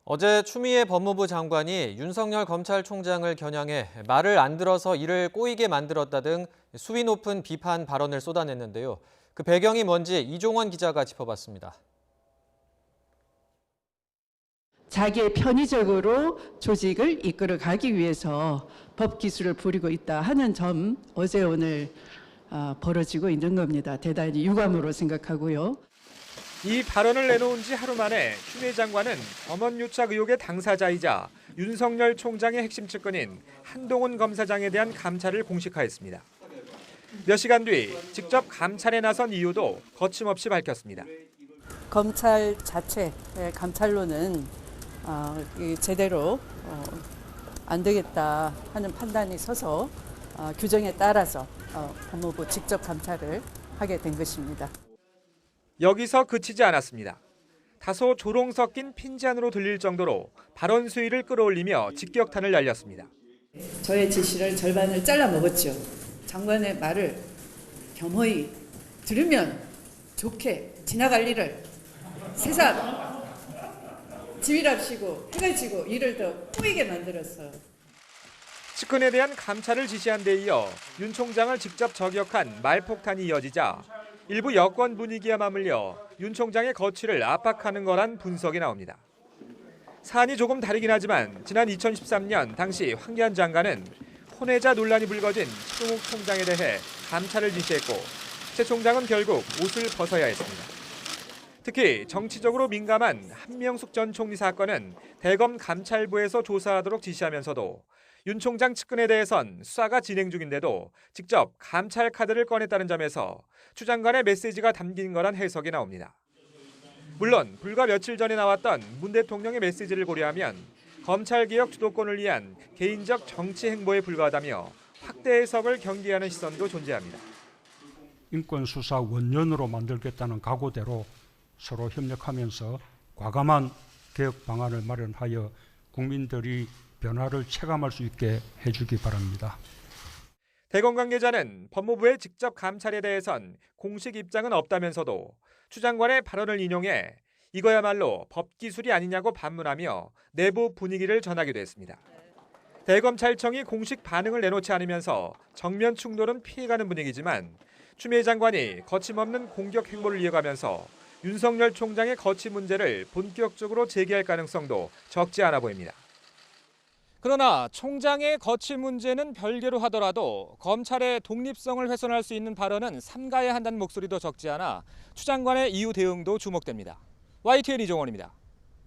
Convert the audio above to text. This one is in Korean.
어제 추미애 법무부 장관이 윤석열 검찰총장을 겨냥해 말을 안 들어서 일을 꼬이게 만들었다 등 수위 높은 비판 발언을 쏟아냈는데요. 그 배경이 뭔지 이종원 기자가 짚어봤습니다. 자기의 편의적으로 조직을 이끌어가기 위해서 법 기술을 부리고 있다 하는 점 어제 오늘 벌어지고 있는 겁니다. 대단히 유감으로 생각하고요. 이 발언을 내놓은 지 하루 만에 추미애 장관은 검언유착 의혹의 당사자이자 윤석열 총장의 핵심 측근인 한동훈 검사장에 대한 감찰을 공식화했습니다. 몇 시간 뒤 직접 감찰에 나선 이유도 거침없이 밝혔습니다. 검찰 자체 감찰로는 제대로 안 되겠다 하는 판단이 서서 규정에 따라서 법무부 직접 감찰을 하게 된 것입니다. 여기서 그치지 않았습니다. 다소 조롱 섞인 핀잔으로 들릴 정도로 발언 수위를 끌어올리며 직격탄을 날렸습니다. 저의 지시를 절반을 잘라 먹었죠. 장관의 말을 겸허히 들으면 좋게 지나갈 일을 세상 지휘랍시고 해를 지고 일을 더 꼬이게 만들었어요. 측근에 대한 감찰을 지시한 데 이어 윤 총장을 직접 저격한 말폭탄이 이어지자 일부 여권 분위기와 맞물려 윤 총장의 거취를 압박하는 거란 분석이 나옵니다. 사안이 조금 다르긴 하지만 지난 2013년 당시 황교안 장관은 혼외자 논란이 불거진 최종욱 총장에 대해 감찰을 지시했고 최 총장은 결국 옷을 벗어야 했습니다. 특히 정치적으로 민감한 한명숙 전 총리 사건은 대검 감찰부에서 조사하도록 지시하면서도 윤 총장 측근에 대해선 수사가 진행 중인데도 직접 감찰 카드를 꺼냈다는 점에서 추 장관의 메시지가 담긴 거란 해석이 나옵니다. 물론 불과 며칠 전에 나왔던 문 대통령의 메시지를 고려하면 검찰개혁 주도권을 위한 개인적 정치 행보에 불과하다며 확대 해석을 경계하는 시선도 존재합니다. 인권수사 원년으로 만들겠다는 각오대로 서로 협력하면서 과감한 개혁 방안을 마련하여 국민들이 변화를 체감할 수 있게 해주기 바랍니다. 대검 관계자는 법무부의 직접 감찰에 대해선 공식 입장은 없다면서도 추 장관의 발언을 인용해 이거야말로 법 기술이 아니냐고 반문하며 내부 분위기를 전하기도 했습니다. 대검찰청이 공식 반응을 내놓지 않으면서 정면 충돌은 피해가는 분위기지만 추미애 장관이 거침없는 공격 행보를 이어가면서 윤석열 총장의 거취 문제를 본격적으로 제기할 가능성도 적지 않아 보입니다. 그러나 총장의 거취 문제는 별개로 하더라도 검찰의 독립성을 훼손할 수 있는 발언은 삼가야 한다는 목소리도 적지 않아 추 장관의 이후 대응도 주목됩니다. YTN 이종원입니다.